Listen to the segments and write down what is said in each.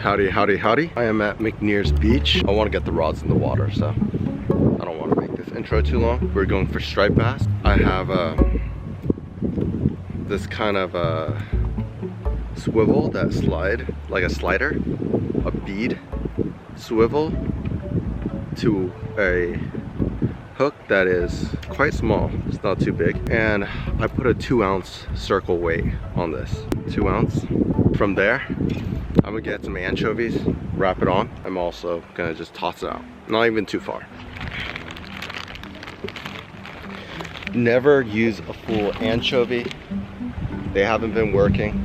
Howdy, howdy, howdy. I am at McNears Beach. I want to get the rods in the water, so I don't want to make this intro too long. We're going for striped bass. I have this kind of swivel that slide, like a slider, a bead swivel to a hook that is quite small. It's not too big. And I put a 2-ounce circle weight on this. 2 ounce. From there, I'm gonna get some anchovies, wrap it on. I'm also gonna just toss it out. Not even too far. Never use a full anchovy. They haven't been working.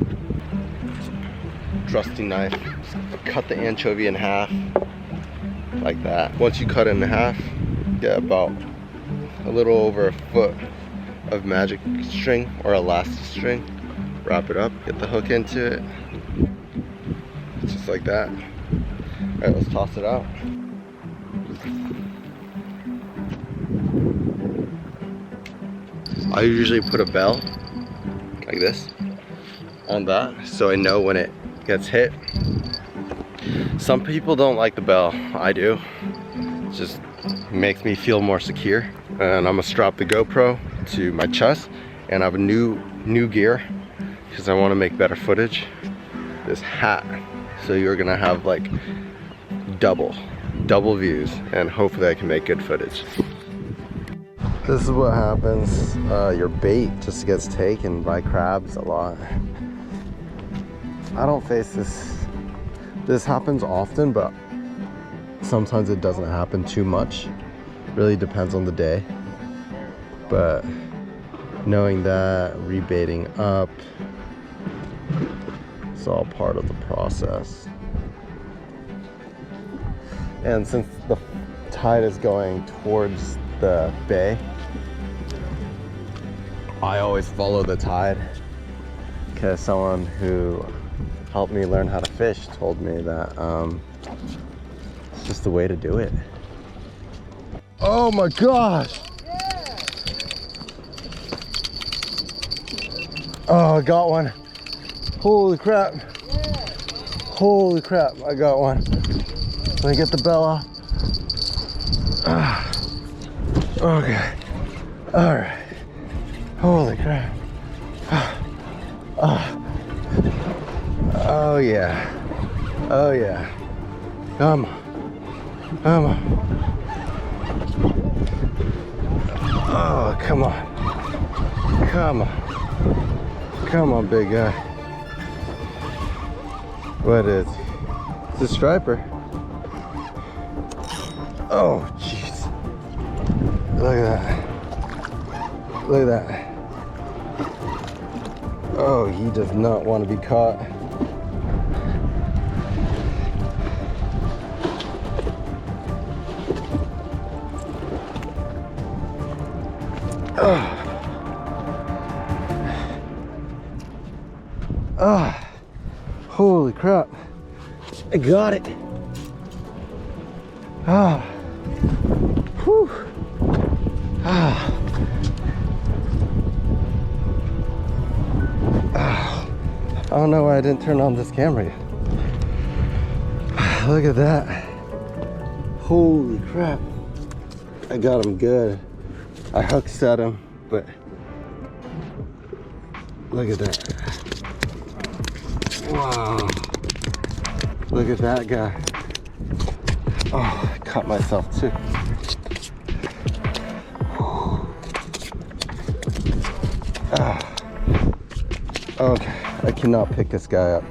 Trusty knife. Cut the anchovy in half, like that. Once you cut it in half, get about a little over a foot of magic string or elastic string. Wrap it up, get the hook into it. Just like that. Alright, let's toss it out. I usually put a bell, like this, on that, so I know when it gets hit. Some people don't like the bell. I do. It just makes me feel more secure. And I'm gonna strap the GoPro to my chest, and I have a new gear because I want to make better footage. This hat, so you're gonna have like double views, and hopefully I can make good footage. This is what happens. Your bait just gets taken by crabs a lot. I don't face this. This happens often, but sometimes it doesn't happen too much. Really depends on the day. But knowing that, rebaiting up, it's all part of the process. And since the tide is going towards the bay, I always follow the tide, because someone who helped me learn how to fish told me that it's just the way to do it. Oh my gosh! Oh, I got one. Holy crap. Holy crap, I got one. Let me get the bell off. Okay. Alright. Holy crap. Oh yeah. Oh yeah. Come on. Come on. Oh, come on. Come on. Come on, big guy. What is it? It's a striper. Oh, jeez. Look at that. Look at that. Oh, he does not want to be caught. Oh. Ah, holy crap. I got it. Ah. Whew. Ah. Ah. I don't know why I didn't turn on this camera yet. Look at that. Holy crap. I got him good. I hook set him, but look at that. Wow. Look at that guy. Oh, I cut myself too. Okay, I cannot pick this guy up.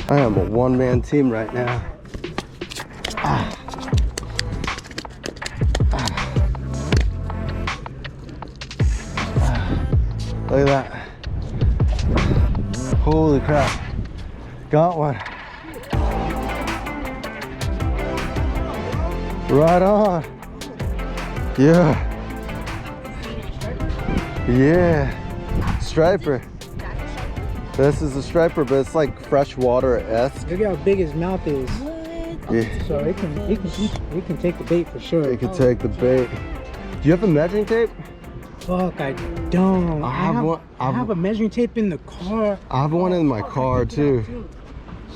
I am a one-man team right now. Look at that. Holy crap. Got one. Right on. Yeah. Yeah. Striper. This is a striper, but it's like freshwater-esque. Look how big his mouth is. Yeah. So it can take the bait for sure. It can take the bait. Do you have a measuring tape? Fuck, I don't. I have a measuring tape in the car. I have one in my car too.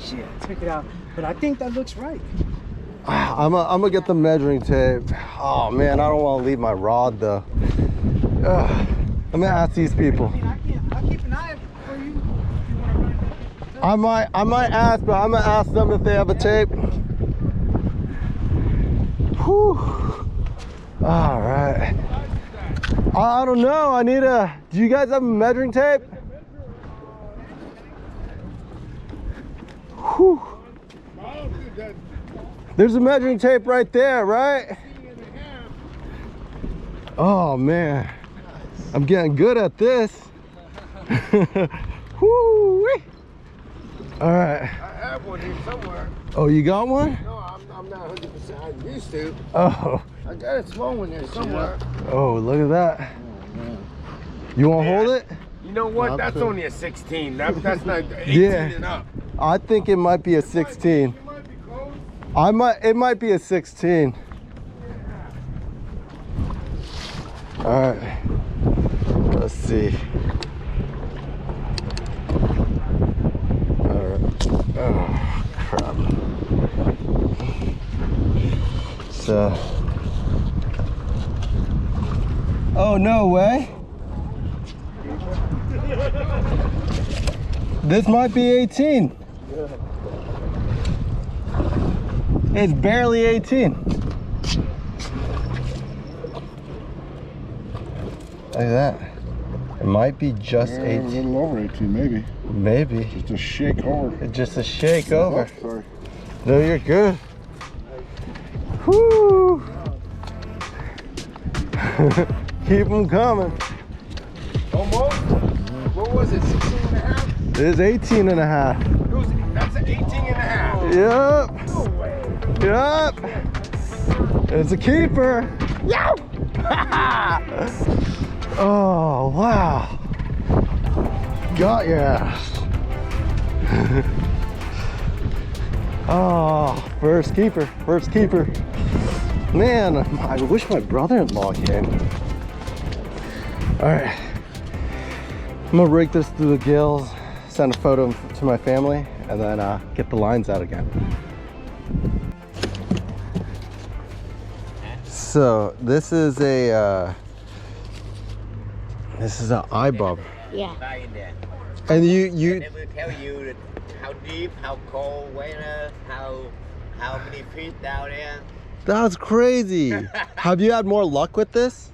Shit, check it out. But I think that looks right. I'm gonna get the measuring tape. Oh man, I don't want to leave my rod though. I'm gonna ask these people. I'll keep an eye for you. If you want to run it. I might ask, but I'm gonna ask them if they have a tape. Whew. All right. I don't know. I need a. Do you guys have a measuring tape? Whew. There's a measuring tape right there, right? Oh man, I'm getting good at this. Woo! All right. I have one here somewhere. Oh, you got one? No, I'm not 100%. I used to. Oh. I got a small one here somewhere. Oh, look at that. You want to hold it? You know what? That's only a 16. That's not 18 Yeah. and up. I think it might be a 16. You might be close. It might be a 16. All right. Let's see. All right. Oh, crap. So. Oh, no way. This might be 18. It's barely 18. Look at that. It might be just A 18. little over 18, maybe. Maybe. Just a shake over. It's just a shake over. Oh, sorry. No, you're good. Whoo! Keep them coming. Almost? What was it? 16 and a half? It's 18 and a half. That's an 18 and a half. Yep. No way. Yep. It's a keeper. Yow! Oh, wow. Got your ass. Oh, first keeper. First keeper. Man, I wish my brother-in-law came. All right. I'm gonna rig this through the gills, send a photo to my family, and then get the lines out again. So this is a eye bob. Yeah. And you They will tell you how deep, how cold, weather, how many feet down there. that's crazy. Have you had more luck with this?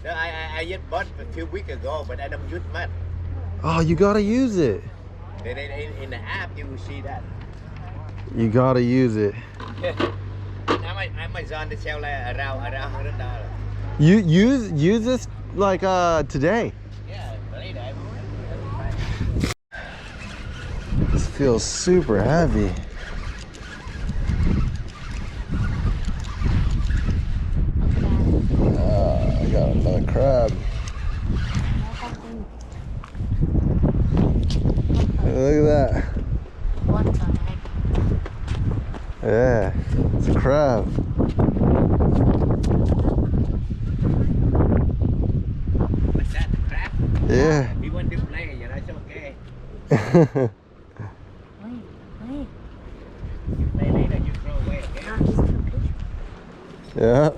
No, I just bought a few weeks ago, but I don't use much. Oh, you gotta use it. Then in the app you will see that. You gotta use it. Amazon they sell like around $100. You use this like today. Yeah, later. This feels super heavy. I got another crab. Look at that. What the heck? Yeah, it's a crab. What's that, the crab? Yeah. We want to play, you know, it's okay. Wait. You play later, you throw away, okay? Yeah.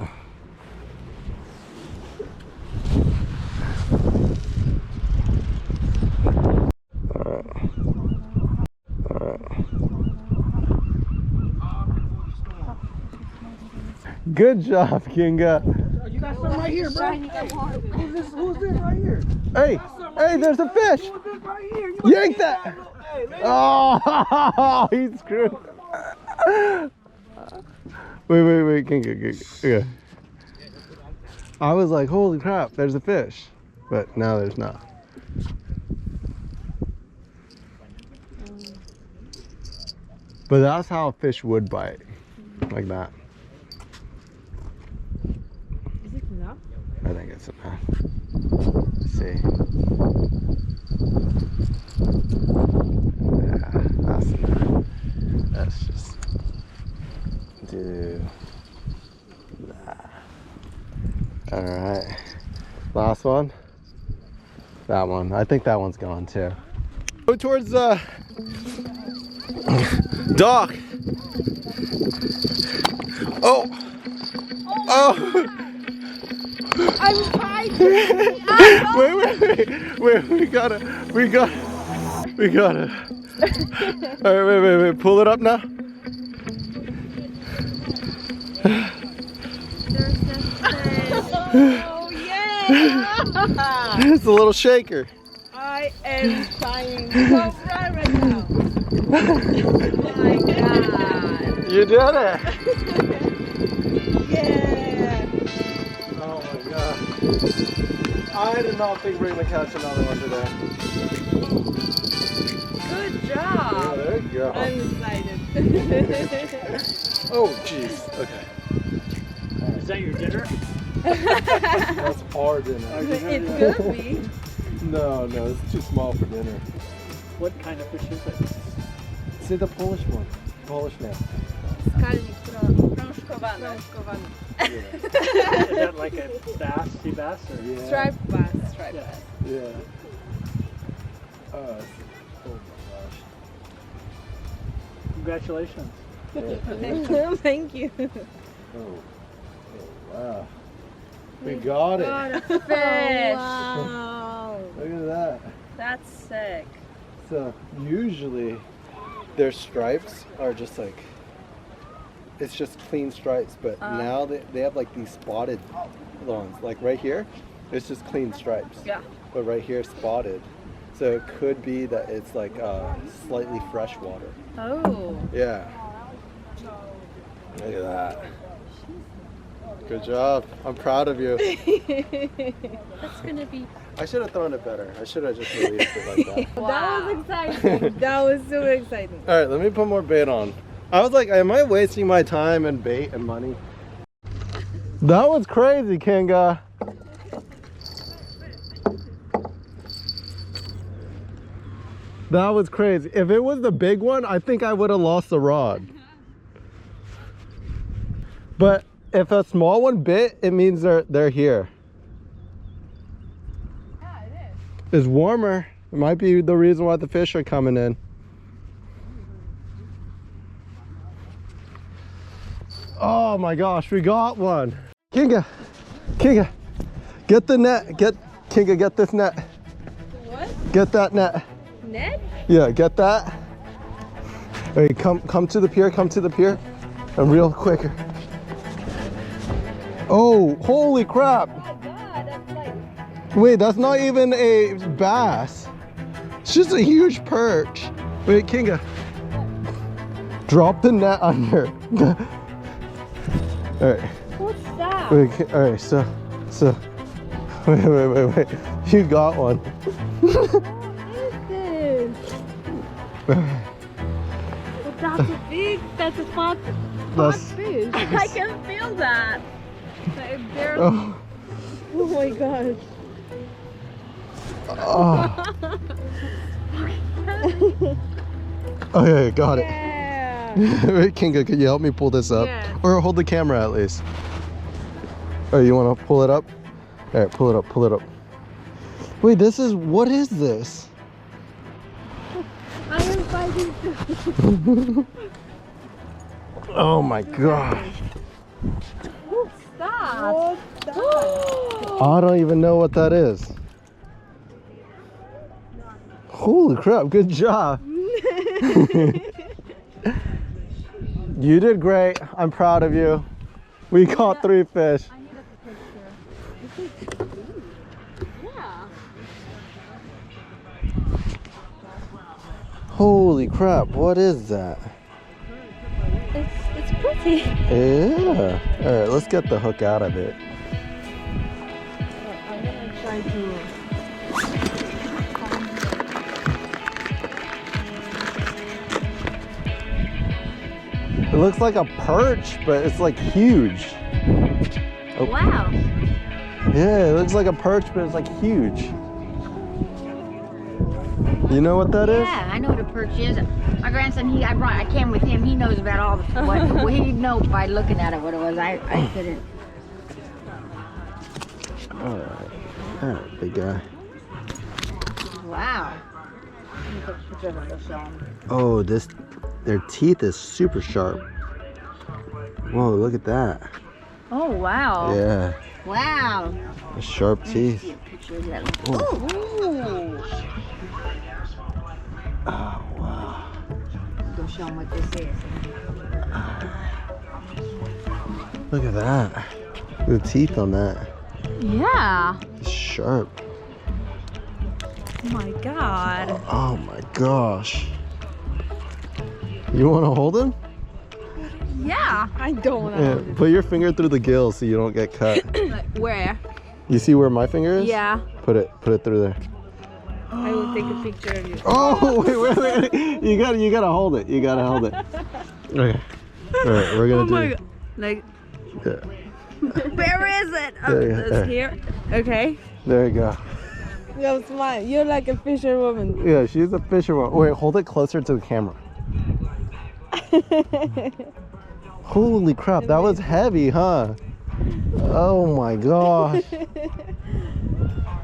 Good job, Kinga. You got some right here, bro. Who's this right here? Hey, there's a fish. Who's this right here? You Yank that. Oh, he's screwed. Wait, Kinga. Okay. I was like, holy crap, there's a fish. But now there's not. But that's how a fish would bite. Like that. Is it enough? I think it's enough. Let's see. Yeah, that's enough. Let's just do that. Alright. Last one. That one. I think that one's gone too. Go towards Doc! Oh! Oh! I'm trying to. Wait, we gotta. Alright, wait, pull it up now. Oh yeah! It's a little shaker. I am trying so hard right now. Oh my god! You did it! Yeah! Oh my god. I did not think we were gonna catch another one today. Good Yeah, job! there you go. I'm excited. Oh jeez. Okay. Is that your dinner? That's our dinner. It could be. No, it's too small for dinner. What kind of fish is it? See the Polish one. Polish man. Skalnik prążkowany. Is that like a bass, sea bass? Or? Yeah. Striped bass. Yeah. Oh my Congratulations. gosh. Yeah. Thank you. Oh, wow. We got it. Got a fish. Wow. Look at that. That's sick. So usually their stripes are just like, it's just clean stripes, but now they have like these spotted ones. Like right here, it's just clean stripes. Yeah. But right here, spotted. So it could be that it's like slightly fresh water. Oh. Yeah. Look at that. Good job. I'm proud of you. That's gonna be. I should have thrown it better. I should have just released it like that. That was exciting. That was so exciting. All right, let me put more bait on. I was like, am I wasting my time and bait and money? That was crazy, Kinga. That was crazy. If it was the big one, I think I would have lost the rod. But if a small one bit, it means they're here. Yeah, it is. It's warmer. It might be the reason why the fish are coming in. Oh my gosh, we got one. Kinga, get the net. Kinga, get this net. What? Get that net. Net? Yeah, get that. Hey, come to the pier, and real quicker. Oh, holy crap. Oh my god, that's like. Wait, that's not even a bass. It's just a huge perch. Wait, Kinga. Drop the net under. All right. What's that? Wait, all right, so. Wait. You got one. What is this? That's a pot That's- fish. I can feel that. Like, they're- Oh. Oh my gosh. Oh. Okay, got it. Yeah. Wait, Kinga, could you help me pull this up? Yeah. Or hold the camera at least. Oh, you want to pull it up? All right, pull it up. Wait, what is this? I am fighting too. Oh my gosh. What's that? What's that? I don't even know what that is. Holy crap, good job. You did great. I'm proud of you. We caught 3 fish. I need a picture. Yeah. Holy crap, what is that? It's pretty. Yeah. All right, let's get the hook out of it. I'm gonna try to. It looks like a perch, but it's like huge. Oh. Wow. Yeah, it looks like a perch, but it's like huge. You know what that is? Yeah, I know what a perch is. My grandson, I came with him. He knows about all the what he'd know by looking at it what it was. I couldn't. All right, big guy. Wow. Oh, this their teeth is super sharp. Whoa, look at that. Oh, wow. Yeah, Wow. the sharp teeth. See a picture of that. Oh, Ooh. oh wow. Go show them what this is. Look at that. The teeth on that. Yeah. It's sharp. Oh my God. Oh my gosh. You want to hold him? Yeah. I don't want Yeah, to. put your finger through the gill so you don't get cut. Like, where? You see where my finger is? Yeah. Put it through there. I will take a picture of you. Oh, wait. You gotta hold it. You gotta hold it. Okay. All right, we're gonna Oh my do. God. Like, Yeah. where is it? There you go. It's here. Okay. There you go. Yo, smile. You're like a fisherwoman. Yeah, she's a fisherwoman. Wait, hold it closer to the camera. Holy crap, that was heavy, huh? Oh my gosh.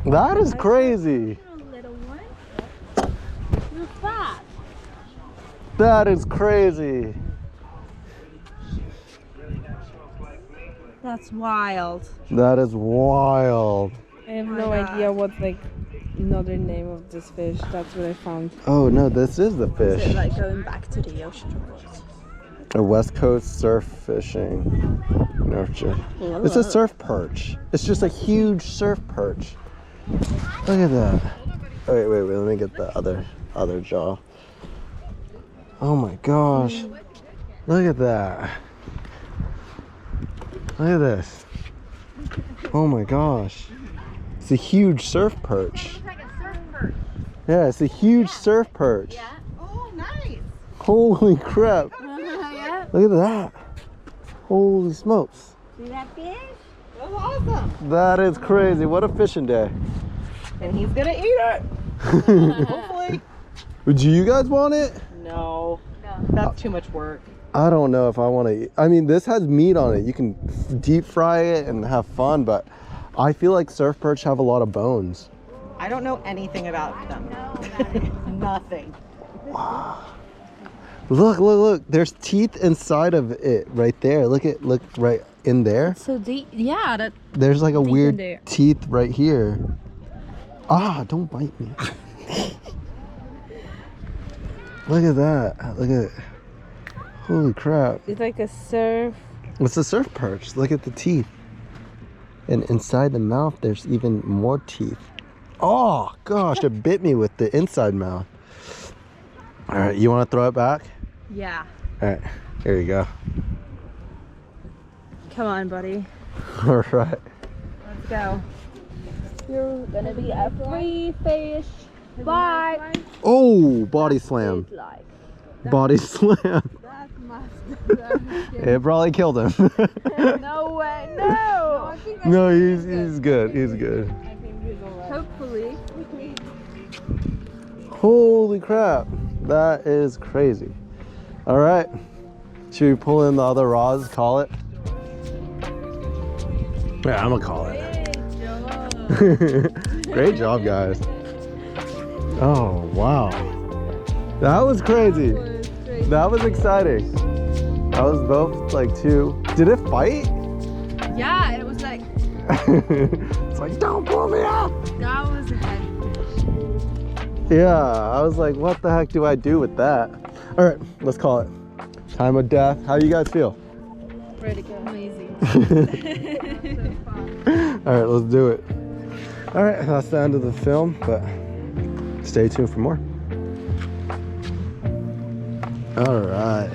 That is crazy. Little one. You're fat. That is crazy. That's wild. That is wild. I have no idea what's like another name of this fish. That's what I found. Oh no, this is the Is fish. it like going back to the ocean? A West Coast surf fishing nurture. It's a surf perch. It's just a huge surf perch. Look at that. Oh, wait, let me get the other jaw. Oh my gosh. Look at that. Look at this. Oh my gosh. It's a huge surf perch. It's like a surf perch. Yeah, it's a huge surf perch. Yeah. Oh, nice. Holy crap. Yeah. Look at that. Holy smokes. See that fish? That's awesome. That is crazy. What a fishing day. And he's gonna eat it. Hopefully. Do you guys want it? No. That's too much work. I don't know if I want to eat. I mean, this has meat on it. You can deep fry it and have fun, but I feel like surf perch have a lot of bones. I don't know anything about them. Nothing. Look. There's teeth inside of it right there. Look right in there. So deep. Yeah. That. There's like a Deep in weird there. teeth right here. Ah, don't bite me. Look at that. Look at it. Holy crap. It's like a surf. It's a surf perch. Look at the teeth. And inside the mouth, there's even more teeth. Oh, gosh, it bit me with the inside mouth. All right, you want to throw it back? Yeah. All right, here you go. Come on, buddy. All right. Let's go. You're gonna be a free fish. Bye. Oh, body slam. Like. Body slam. That must. It probably killed him. No way. No. No, he's good. He's good. Hopefully. Holy crap. That is crazy. All right. Should we pull in the other rods, call it? Yeah, I'm gonna call it. Great job, guys. Oh, wow. That was crazy. That was exciting. That was both like two. Did it fight? Yeah, it was like It's like, don't pull me up. that was a head. Yeah, I was like, what the heck do I do with that? All right, let's call it. Time of death. How do you guys feel? Pretty good. Amazing. All right, let's do it. All right, that's the end of the film, but stay tuned for more. All right.